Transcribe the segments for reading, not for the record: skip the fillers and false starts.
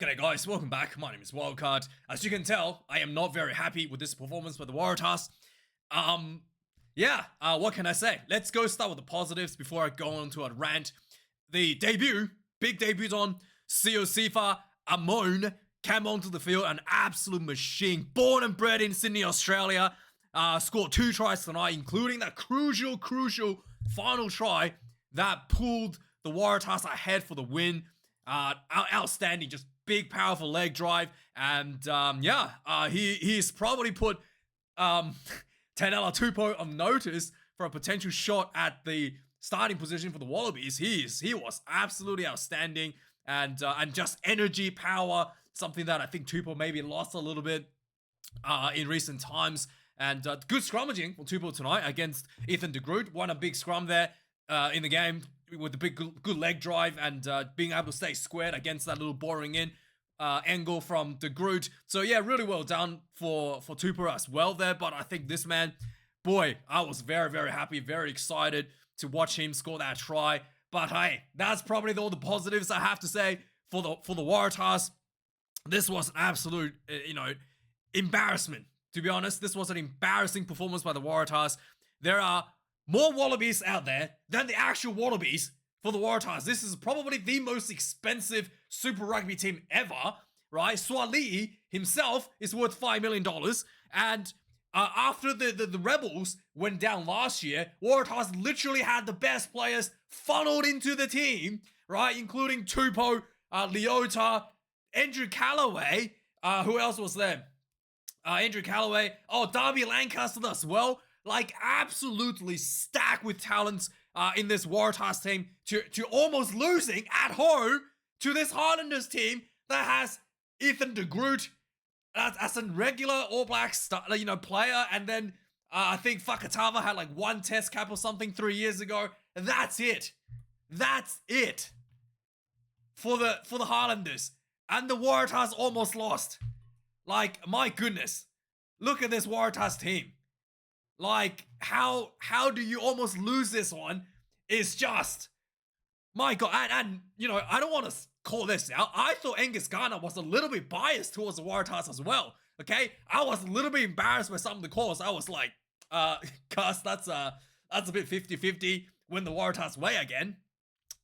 G'day guys, welcome back. My name is Wildkard. As you can tell, I am not very happy with this performance by the Waratahs. What can I say? Let's go start with the positives before I go on to a rant. The big debut on Sifa Amon came onto the field, an absolute machine. Born and bred in Sydney, Australia. Scored 2 tries tonight, including that crucial final try that pulled the Waratahs ahead for the win. Outstanding, just big, powerful leg drive, and he's probably put Tanela Tupou on notice for a potential shot at the starting position for the Wallabies. He was absolutely outstanding, and just energy, power, something that I think Tupou maybe lost a little bit in recent times. And good scrummaging for Tupou tonight against Ethan de Groot. Won a big scrum there in the game with the big good leg drive, and being able to stay squared against that little boring in angle from de Groot. So yeah, really well done for Tupou as well there. But I think this man, boy, I was very happy, very excited to watch him score that try. But hey, that's probably all the positives I have to say for the Waratahs. This was an absolute embarrassment. To be honest, this was an embarrassing performance by the Waratahs. There are more wallabies out there than the actual wallabies for the Waratahs. This is probably the most expensive Super Rugby team ever, right? Swali himself is worth $5 million. And after the Rebels went down last year, Waratahs literally had the best players funneled into the team, right? Including Tupou, Leota, Andrew Callaway. Who else was there? Andrew Callaway. Oh, Darby Lancaster as well. Like, absolutely stacked with talents in this Waratahs team to almost losing at home to this Highlanders team that has Ethan de Groot as a regular All Blacks player, and then I think Fakatava had like 1 test cap or something 3 years ago. That's it. That's it for the Highlanders, and the Waratahs almost lost. Like, my goodness, look at this Waratahs team. Like, how do you almost lose this one? It's just, my God. And I don't want to call this out. I thought Angus Garner was a little bit biased towards the Waratahs as well, okay? I was a little bit embarrassed by some of the calls. I was like, Gus, that's a bit 50-50 when the Waratahs way again.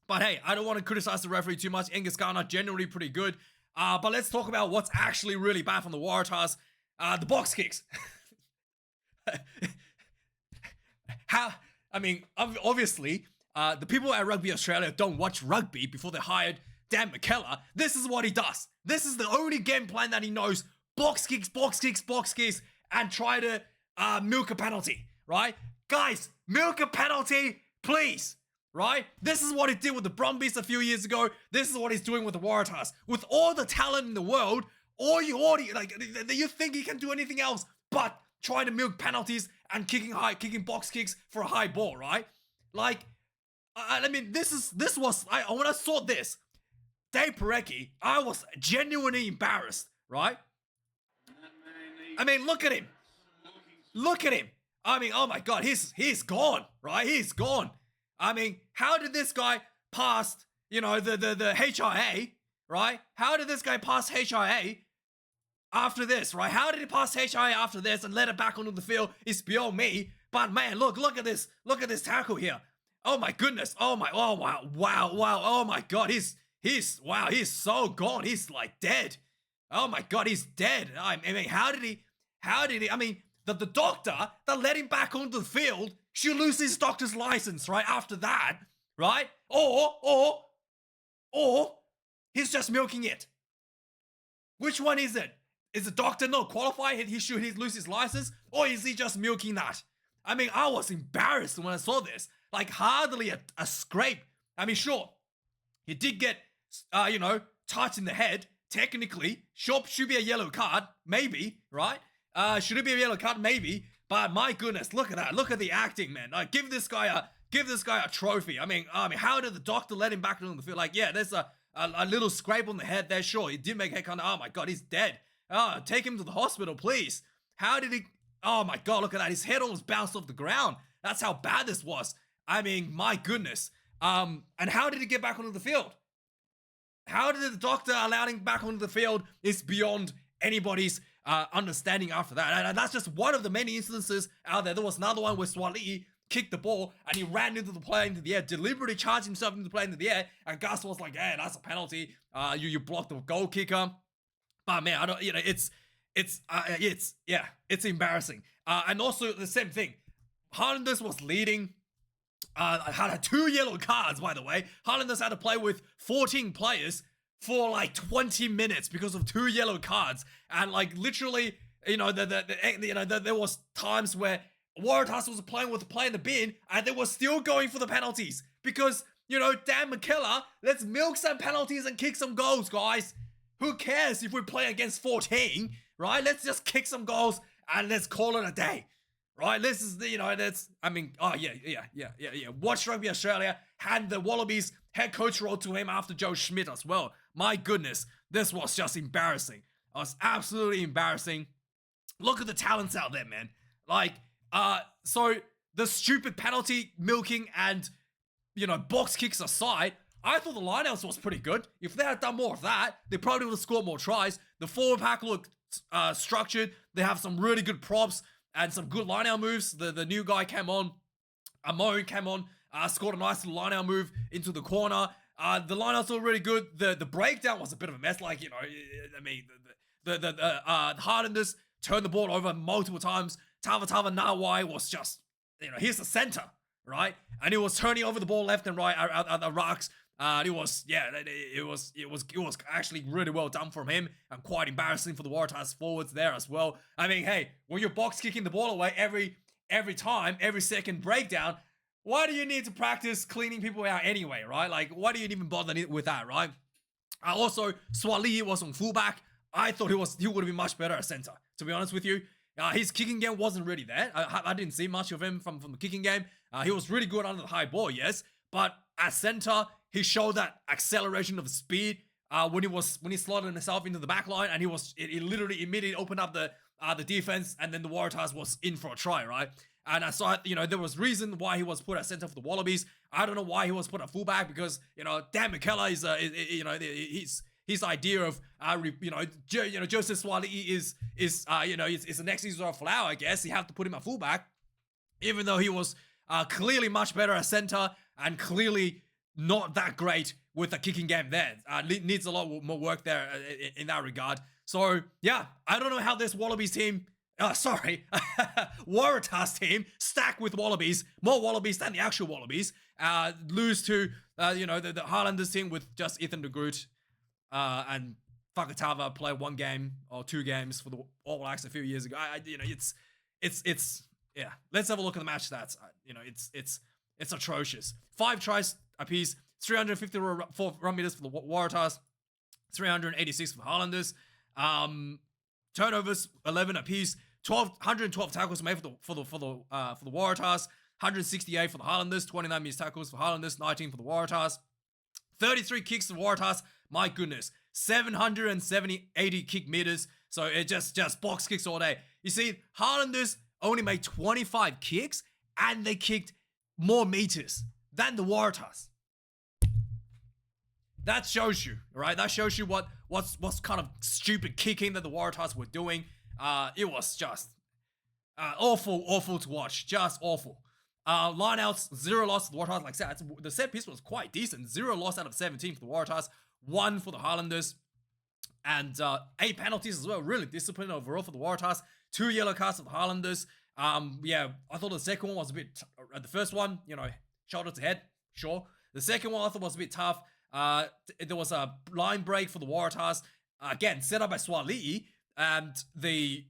But hey, I don't want to criticize the referee too much. Angus Garner generally pretty good. But let's talk about what's actually really bad from the Waratahs. The box kicks. Obviously, the people at Rugby Australia don't watch rugby before they hired Dan McKellar. This is what he does. This is the only game plan that he knows. Box kicks, and try to milk a penalty, right? Guys, milk a penalty, please. Right? This is what he did with the Brumbies a few years ago. This is what he's doing with the Waratahs. With all the talent in the world, you think he can do anything else but try to milk penalties and kicking box kicks for a high ball, right? Like, when I saw this, Dave Parecki, I was genuinely embarrassed, right? Look at him. Look at him. Oh my God, he's gone, right? He's gone. How did this guy pass, the HIA, right? How did this guy pass HIA after this, right? How did he pass HIA after this and let it back onto the field? It's beyond me. But man, look at this. Look at this tackle here. Oh my goodness. Oh wow. Oh my God. He's so gone. He's like dead. Oh my God, he's dead. How did he, the doctor that let him back onto the field should lose his doctor's license, right? After that, right? Or he's just milking it. Which one is it? Is the doctor not qualified? He should lose his license? Or is he just milking that? I was embarrassed when I saw this. Like, hardly a scrape. Sure, he did get, touched in the head. Technically, should be a yellow card. Maybe, right? Should it be a yellow card? Maybe. But my goodness, look at that. Look at the acting, man. Like, give this guy a trophy. How did the doctor let him back on the field? Like, yeah, there's a little scrape on the head there. Sure, he did make a head contact. Oh my God, he's dead. Take him to the hospital, please. How did he? Oh my God, look at that. His head almost bounced off the ground. That's how bad this was. My goodness. And how did he get back onto the field? how did the doctor allow him back onto the field is beyond anybody's understanding after that. And that's just one of the many instances out there. There was another one where Swali'i kicked the ball and he ran into the player into the air, deliberately charged himself into the player into the air, and Gus was like, "Yeah, that's a penalty. You blocked the goal kicker." But man, I don't, it's embarrassing. And also the same thing. Highlanders was leading. Had 2 yellow cards, by the way. Highlanders had to play with 14 players for like 20 minutes because of 2 yellow cards, and like literally, there was times where Waratahs was playing with the play in the bin, and they were still going for the penalties because Dan McKellar, let's milk some penalties and kick some goals, guys. Who cares if we play against 14, right? Let's just kick some goals and let's call it a day. Right, this is Watch Rugby Australia had the Wallabies head coach role to him after Joe Schmidt as well. My goodness, this was just embarrassing. It was absolutely embarrassing. Look at the talents out there, man. So the stupid penalty milking and box kicks aside, I thought the lineouts was pretty good. If they had done more of that, they probably would have scored more tries. The forward pack looked structured. They have some really good props and some good lineout moves. The new guy came on, Amon came on, scored a nice little lineout move into the corner. The lineouts were really good. The breakdown was a bit of a mess. The Highlanders turned the ball over multiple times. Tava Nawai was just, he's the center, right? And he was turning over the ball left and right at the rucks. It was actually really well done from him, and quite embarrassing for the Waratahs forwards there as well. I mean, hey, when you're box kicking the ball away every time, every second breakdown, why do you need to practice cleaning people out anyway, right? Like, why do you even bother with that, right? Also, Swali'i was on fullback. I thought he would have been much better at center, to be honest with you. His kicking game wasn't really there. I didn't see much of him from the kicking game. He was really good under the high ball, yes, but at center, he showed that acceleration of speed when he slotted himself into the back line, and he literally immediately opened up the defense, and then the Waratahs was in for a try, right? And I saw, there was reason why he was put at center for the Wallabies. I don't know why he was put at fullback, because Dan McKellar is his idea of Joseph Swali'i is the next season of Flower. I guess you have to put him at fullback, even though he was clearly much better at center and clearly not that great with the kicking game there. Needs a lot more work there in that regard. So, yeah, I don't know how this Wallabies team, Waratahs team, stacked with Wallabies, more Wallabies than the actual Wallabies, lose to, the Highlanders team with just Ethan de Groot and Fakatava play 1 game or 2 games for the All Blacks a few years ago. Yeah. Let's have a look at the match stats. It's atrocious. 5 tries apiece, 354 run meters for the Waratahs, 386 for the Highlanders. Turnovers 11 apiece, 112 tackles made for the Waratahs, 168 for the Highlanders, 29 missed tackles for Highlanders, 19 for the Waratahs, 33 kicks for the Waratahs. My goodness, 80 kick meters. So it just box kicks all day. You see, Highlanders only made 25 kicks, and they kicked more meters than the Waratahs. That shows you, right? That shows you what's kind of stupid kicking that the Waratahs were doing. It was just awful to watch. Just awful. Lineouts, 0 loss for the Waratahs. Like I said, the set piece was quite decent. 0 loss out of 17 for the Waratahs, 1 for the Highlanders, and 8 penalties as well. Really disciplined overall for the Waratahs. 2 yellow cards for the Highlanders. I thought the second one was a bit. The first one, shoulder to head, sure. The second one I thought was a bit tough. There was a line break for the Waratahs. Again, set up by Swali'i, and the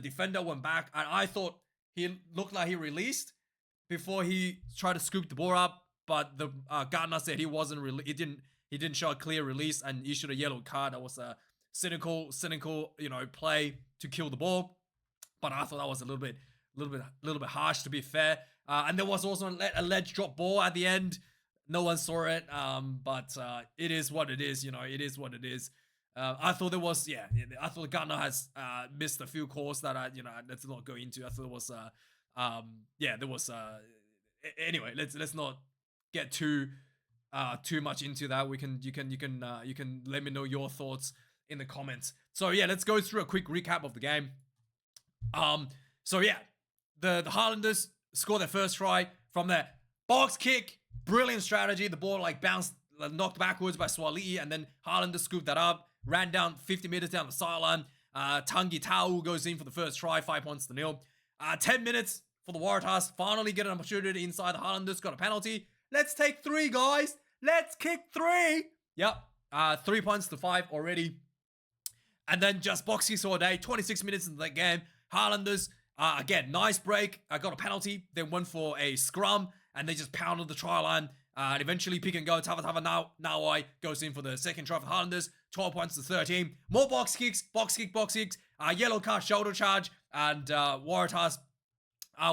defender went back, and I thought he looked like he released before he tried to scoop the ball up, but the Gardner said he didn't show a clear release and issued a yellow card. That was a cynical, play to kill the ball. But I thought that was a little bit harsh, to be fair. And there was also a ledge drop ball at the end. No one saw it, but it is what it is. It is what it is. I thought there was, I thought Gardner has missed a few calls that let's not go into. I thought it was, there was. Anyway, let's not get too too much into that. You can let me know your thoughts in the comments. So yeah, let's go through a quick recap of the game. So yeah, the Highlanders scored their first try from their box kick. Brilliant strategy. The ball like bounced, knocked backwards by Swali'i, and then Highlanders scooped that up, ran down 50 meters down the sideline. Tangi Tau goes in for the first try, 5 points to nil. 10 minutes for the Waratahs, finally get an opportunity inside the Highlanders, got a penalty. Let's take 3, guys. Let's kick 3. Yep, 3 points to 5 already. And then just box kicks all day, 26 minutes into the game. Highlanders, again, nice break, got a penalty, then went for a scrum, and they just pounded the try line. And eventually pick and go. Tava Nawai goes in for the second try for Highlanders. 12 points to 13. More box kicks. Yellow card, shoulder charge. And Waratahs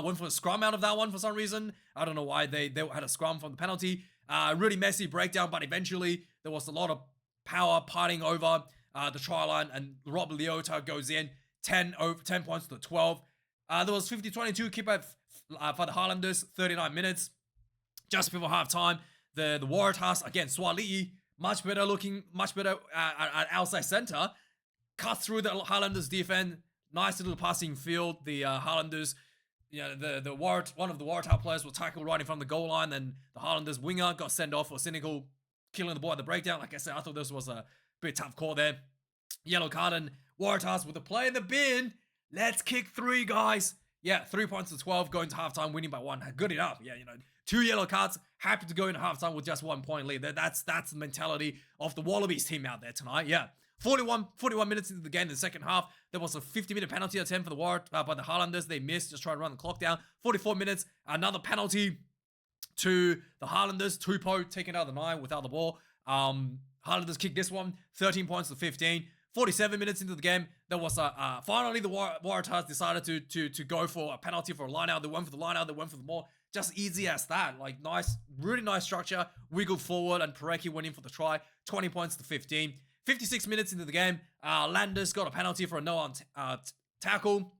went for a scrum out of that one for some reason. I don't know why they had a scrum from the penalty. Really messy breakdown, but eventually there was a lot of power parting over the try line. And Rob Leota goes in. 10 points to 12. There was 50-22 keep out for the Highlanders. 39 minutes. Just before halftime, the Waratahs, again, Swali'i, much better at outside center, cut through the Highlanders defense. Nice little passing field. The Highlanders, one of the Waratah players will tackle right in front of the goal line, and the Highlanders winger got sent off for cynical killing the ball at the breakdown. Like I said, I thought this was a bit tough call there. Yellow card, and Waratahs with the play in the bin. Let's kick 3, guys. Yeah, 3 points to 12, going to halftime, winning by 1. Good enough. Yeah, 2 yellow cards, happy to go into halftime with just 1 point lead. That's the mentality of the Wallabies team out there tonight. Yeah, 41 minutes into the game in the second half, there was a 50-minute penalty attempt for the by the Highlanders. They missed, just trying to run the clock down. 44 minutes, another penalty to the Highlanders. Tupou taken out of the 9 without the ball. Highlanders kicked this one, 13 points to 15. 47 minutes into the game, there was finally the Waratahs decided to go for a penalty for a line out. They went for the line out, they went for the more. Just easy as that. Like, nice, really nice structure. Wiggled forward, and Pareki went in for the try. 20 points to 15. 56 minutes into the game, Landers got a penalty for a no-arm tackle.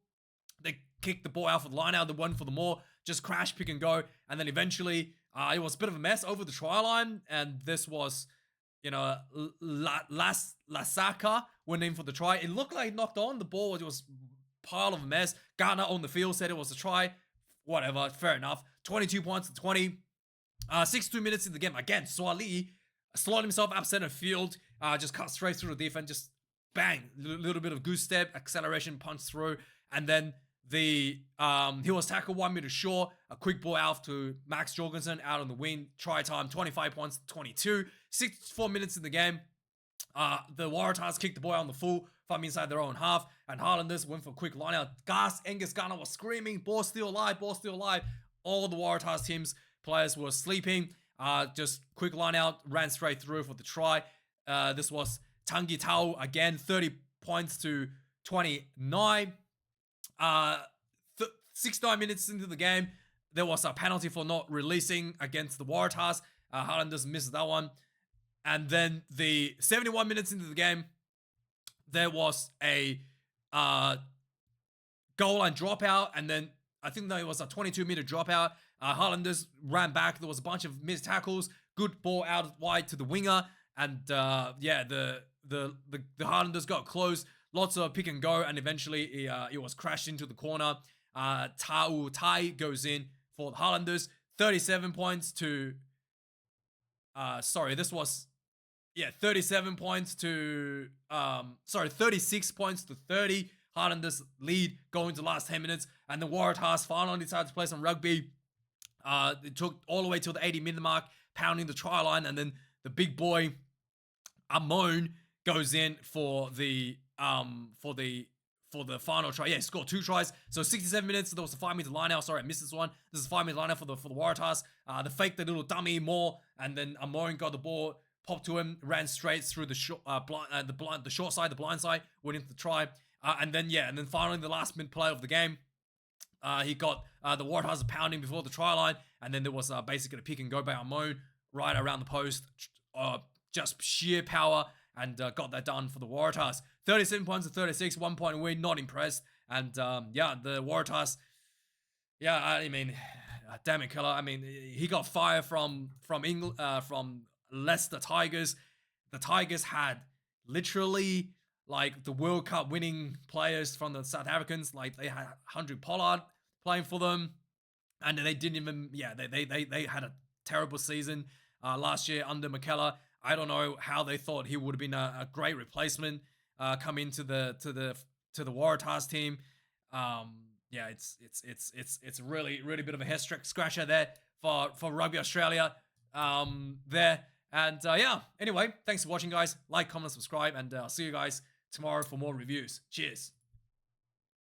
They kicked the ball out for the line out. They went for the more. Just crash, pick and go. And then eventually, it was a bit of a mess over the try line. And this was, Lasaka went in for the try. It looked like it knocked on. The ball was a pile of a mess. Garner on the field said it was a try. Whatever, fair enough. 22 points to 20. 62 minutes in the game. Again, Swali'i slotted himself up center field. Just cut straight through the defense. Just bang. Little bit of goose step. Acceleration, punch through. And then he was tackled 1 meter short. A quick ball out to Max Jorgensen out on the wing. Try time, 25 points to 22. 64 minutes in the game. The Waratahs kicked the ball out on the full from inside their own half, and Highlanders went for a quick line out. Angus Garner was screaming, ball still alive, ball still alive. All the Waratahs team's players were sleeping. Just quick line out, ran straight through for the try. This was Tangi Tau again, 30 points to 29. 69 minutes into the game, there was a penalty for not releasing against the Waratahs. Highlanders missed that one. And then the 71 minutes into the game, there was a goal line dropout, and then I think there was a 22-meter dropout. Highlanders ran back. There was a bunch of missed tackles. Good ball out wide to the winger, and the Highlanders got close. Lots of pick and go, and eventually it was crashed into the corner. Tau Tai goes in for the Highlanders. 37 points to. This was. Yeah, 37 points to, 36 points to 30. Highlanders lead going to the last 10 minutes. And the Waratahs finally decided to play some rugby. It took all the way till the 80-minute mark, pounding the try line. And then the big boy, Amon, goes in for the final try. Yeah, scored 2 tries. So 67 minutes, there was a 5-meter line out. Sorry, I missed this one. This is a 5-meter line out for the Waratahs. They faked the little dummy more. And then Amon got the ball. Popped to him, ran straight through the short side, the blind side, went into the try, and then finally the last minute play of the game, he got the Waratahs pounding before the try line, and then there was basically a pick and go by Amon right around the post, just sheer power, and got that done for the Waratahs. 37 points to 36, 1 point win, not impressed, and the Waratahs, I mean, damn it, Keller. I mean, he got fired from England, from Leicester Tigers. The Tigers had literally like the World Cup winning players from the South Africans. Like they had Andrew Pollard playing for them, and they didn't even. Yeah, they had a terrible season last year under McKellar. I don't know how they thought he would have been a great replacement coming to the Waratahs team. Yeah, it's really bit of a head scratcher there for Rugby Australia there. And yeah, anyway, thanks for watching, guys. Like, comment, subscribe, and I'll see you guys tomorrow for more reviews. Cheers.